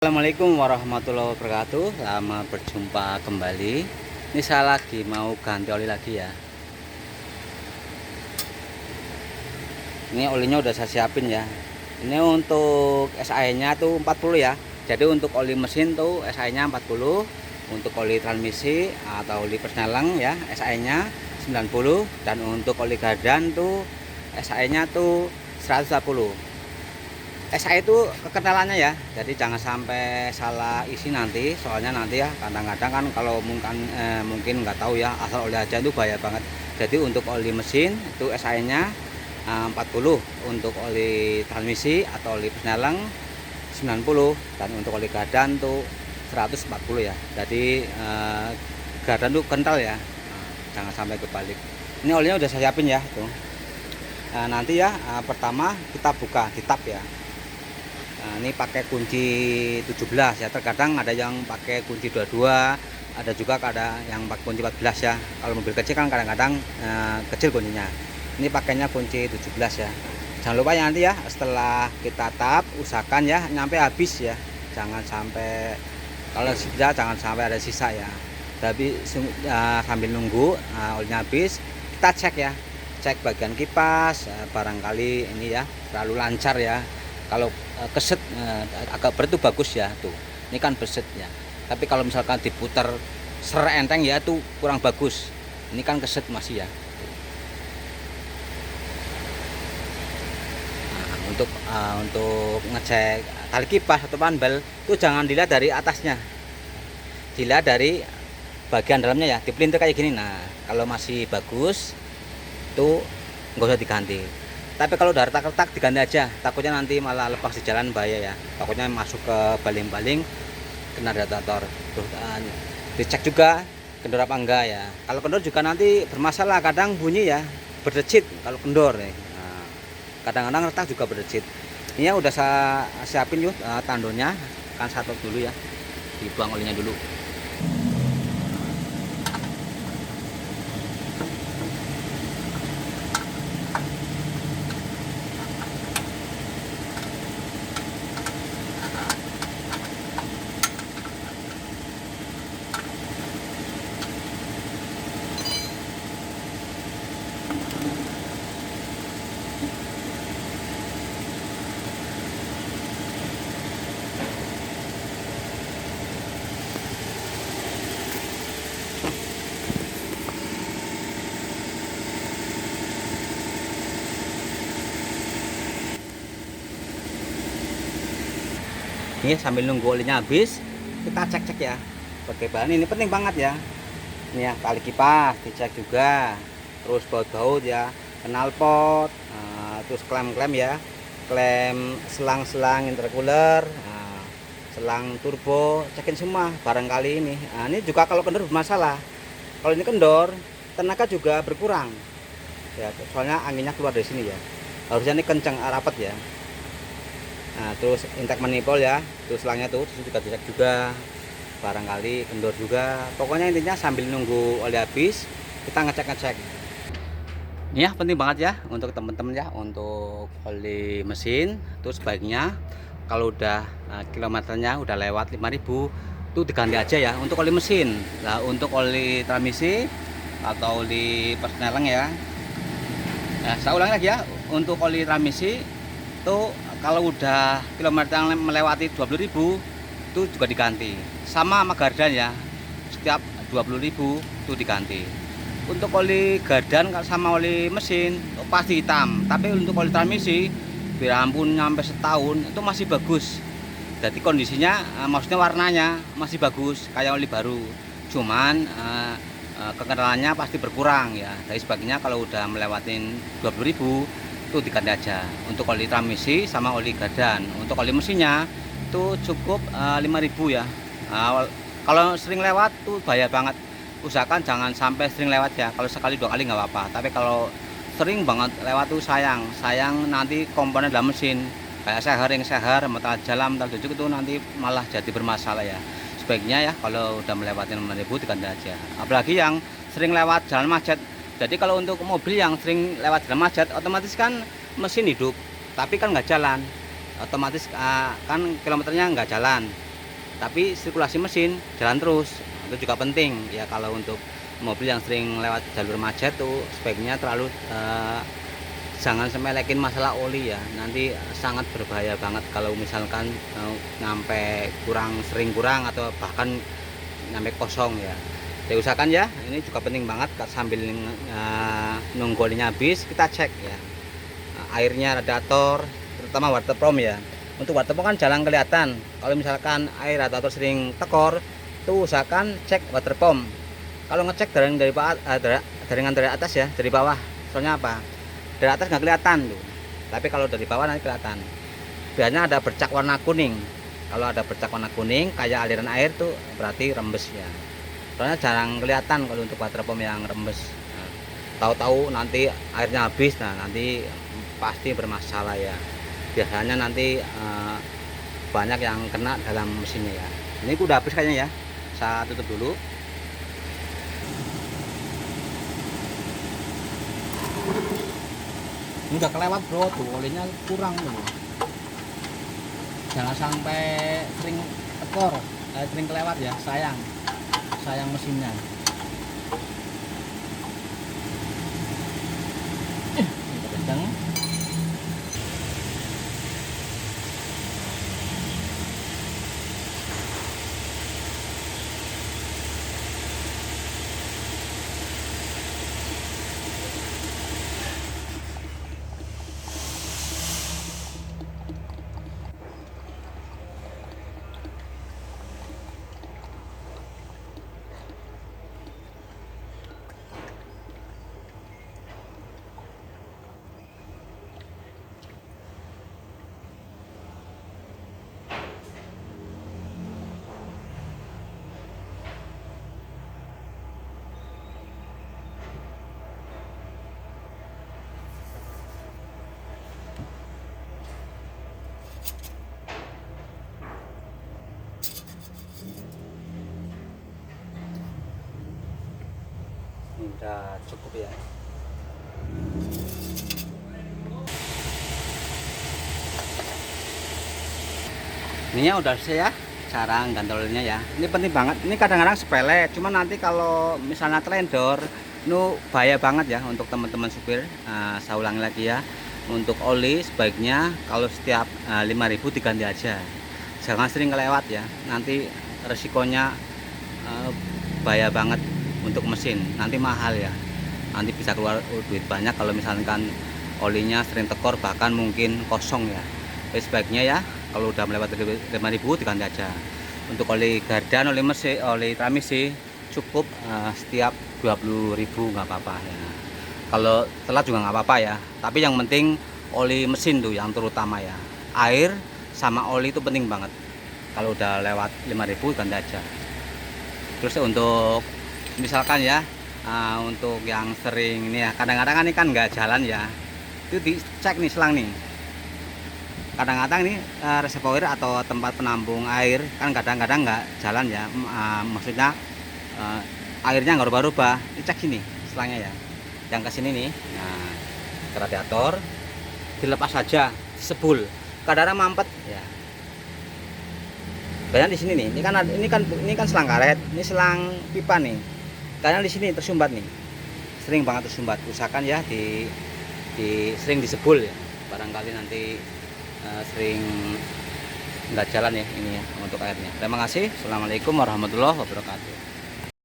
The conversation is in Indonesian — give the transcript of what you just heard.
Assalamualaikum warahmatullahi wabarakatuh. Selamat berjumpa kembali. Ini saya lagi mau ganti oli lagi ya. Ini olinya udah saya siapin ya. Ini untuk SAE nya tuh 40 ya. Jadi untuk oli mesin tuh SAE nya 40. Untuk oli transmisi atau oli persneling ya SAE nya 90. Dan untuk oli gardan tuh SAE nya tuh 140. SAE itu kekentalannya ya, jadi jangan sampai salah isi nanti, soalnya nanti ya kadang-kadang kan kalau mungkin nggak tahu ya, asal oli aja itu bahaya banget. Jadi untuk oli mesin itu SAE nya 40, untuk oli transmisi atau oli persneling 90, dan untuk oli gardan tuh 140 ya. Jadi gardan tuh kental ya, jangan sampai kebalik. Ini olinya udah saya siapin ya tuh. Nanti ya pertama kita buka di tab ya. Nah, ini pakai kunci 17 ya, terkadang ada yang pakai kunci 22, ada juga ada yang pakai kunci 14 ya. Kalau mobil kecil kan kadang-kadang kecil kuncinya. Ini pakainya kunci 17 ya. Jangan lupa ya nanti ya setelah kita tap usahakan ya nyampe habis ya. Jangan sampai, kalau bisa jangan sampai ada sisa ya. Tapi sambil nunggu olinya habis, kita cek ya. Cek bagian kipas, barangkali ini ya terlalu lancar ya. Kalau keset agak berat itu bagus ya tuh. Ini kan beset ya. Tapi kalau misalkan diputar ser enteng ya tuh kurang bagus. Ini kan keset masih ya. Nah, untuk ngecek tali kipas atau panbel itu jangan dilihat dari atasnya. Dilihat dari bagian dalamnya ya, dipelintir kayak gini. Nah, kalau masih bagus tuh nggak usah diganti. Tapi kalau udah retak-retak diganti aja, takutnya nanti malah lepas di jalan bahaya ya. Takutnya masuk ke baling-baling, kena radiator. Terus dicek juga kendor apa enggak ya. Kalau kendor juga nanti bermasalah, kadang bunyi ya, berdecit kalau kendor ya. Nah, kadang-kadang retak juga berdecit. Ini ya udah saya siapin yuk tandonnya, kan satu dulu ya, dibuang olinya dulu. Ini sambil nunggu olinya habis, kita cek-cek ya pakai bahan ini penting banget ya. Ini ya tali kipas dicek juga, terus baut-baut ya, knalpot, terus klem-klem ya, klem selang-selang intercooler, selang turbo, cekin semua barangkali ini. Nah, ini juga kalau kendor bermasalah. Kalau ini kendor, tenaga juga berkurang ya, soalnya anginnya keluar dari sini ya. Harusnya ini kencang rapat ya. Nah, terus intake manifold ya, terus selangnya tuh juga dicek juga, barangkali kendor juga. Pokoknya intinya sambil nunggu oli habis kita ngecek-ngecek. Ini ya penting banget ya untuk teman-teman ya, untuk oli mesin. Terus sebaiknya kalau udah kilometernya udah lewat 5000 itu diganti aja ya untuk oli mesin. Nah, untuk oli transmisi atau oli persneling ya. Nah, saya ulangi lagi ya, untuk oli transmisi itu kalau udah kilometer yang melewati 20.000 itu juga diganti. Sama gardan ya, setiap 20.000 itu diganti. Untuk oli gardan sama oli mesin itu pasti hitam. Tapi untuk oli transmisi biar ampun nyampe setahun itu masih bagus. Jadi kondisinya maksudnya warnanya masih bagus kayak oli baru. Cuman kekentalannya pasti berkurang ya. Jadi sebagainya kalau udah melewatin 20.000 itu diganti aja untuk oli transmisi sama oli gardan. Untuk oli mesinnya itu cukup 5.000 ya. Kalau sering lewat tuh bahaya banget, usahakan jangan sampai sering lewat ya. Kalau sekali 2 kali nggak apa-apa, tapi kalau sering banget lewat tuh sayang nanti komponen dalam mesin kayak seher, metal jalam, metal jujuk itu nanti malah jadi bermasalah ya. Sebaiknya ya kalau udah melewati 5.000 diganti aja, apalagi yang sering lewat jalan macet. Jadi kalau untuk mobil yang sering lewat jalan macet, otomatis kan mesin hidup, tapi kan nggak jalan. Otomatis kan kilometernya nggak jalan. tapi sirkulasi mesin jalan terus. Itu juga penting ya, kalau untuk mobil yang sering lewat jalur macet tuh sebaiknya jangan semelekin masalah oli ya, nanti sangat berbahaya banget kalau misalkan sampai sering kurang atau bahkan sampai kosong ya. Diusahakan ya, ini juga penting banget sambil nunggu olinya habis kita cek ya airnya, radiator, terutama water pump ya. Untuk water pump kan jarang kelihatan, kalau misalkan air radiator sering tekor tuh usahakan cek water pump. Kalau ngecek jaringan dari atas ya, dari bawah, soalnya apa, dari atas nggak kelihatan tuh, tapi kalau dari bawah nanti kelihatan. Biasanya ada bercak warna kuning. Kalau ada bercak warna kuning kayak aliran air tuh berarti rembes ya, soalnya jarang kelihatan kalau untuk water pump yang rembes. Nah, tahu-tahu nanti airnya habis, nah nanti pasti bermasalah ya. Biasanya nanti banyak yang kena dalam mesinnya ya. Ini udah habis kayaknya ya, saya tutup dulu. Ini udah kelewat bro, tuh olinya kurang tuh. Jangan sampai sering tekor, sering kelewat ya, sayang mesinnya. Ini kenceng. Udah cukup ya. Ininya udah selesai ya, cara gantolnya ya. Ini penting banget. Ini kadang-kadang sepele, cuman nanti kalau misalnya telendor itu bahaya banget ya untuk teman-teman supir. Saya ulangi lagi ya, untuk oli sebaiknya kalau setiap 5.000 diganti aja, jangan sering kelewat ya, nanti resikonya bahaya banget untuk mesin, nanti mahal ya, nanti bisa keluar duit banyak kalau misalkan olinya sering tekor bahkan mungkin kosong ya. Jadi sebaiknya ya kalau udah melewati 5.000 diganti aja. Untuk oli gardan, oli mesin, oli transmisi cukup setiap 20.000 nggak apa-apa ya. Kalau telat juga nggak apa-apa ya, tapi yang penting oli mesin tuh yang terutama ya, air sama oli itu penting banget. Kalau udah lewat 5.000 ganti aja. Terus untuk misalkan ya untuk yang sering ini ya, kadang-kadang ini kan nggak jalan ya, itu dicek nih selang nih. Kadang-kadang ini reservoir atau tempat penampung air kan kadang-kadang nggak jalan ya, maksudnya airnya nggak rubah-rubah, dicek sini selangnya ya, yang ke sini nih. Nah, ke radiator dilepas saja, disebul, kadang-kadang mampet ya. Banyak di sini nih, ini kan selang karet, ini selang pipa nih. Karena di sini tersumbat nih, sering banget tersumbat. Usahakan ya sering disebul ya, barangkali nanti sering nggak jalan ya ini ya untuk airnya. Terima kasih. Assalamualaikum warahmatullahi wabarakatuh.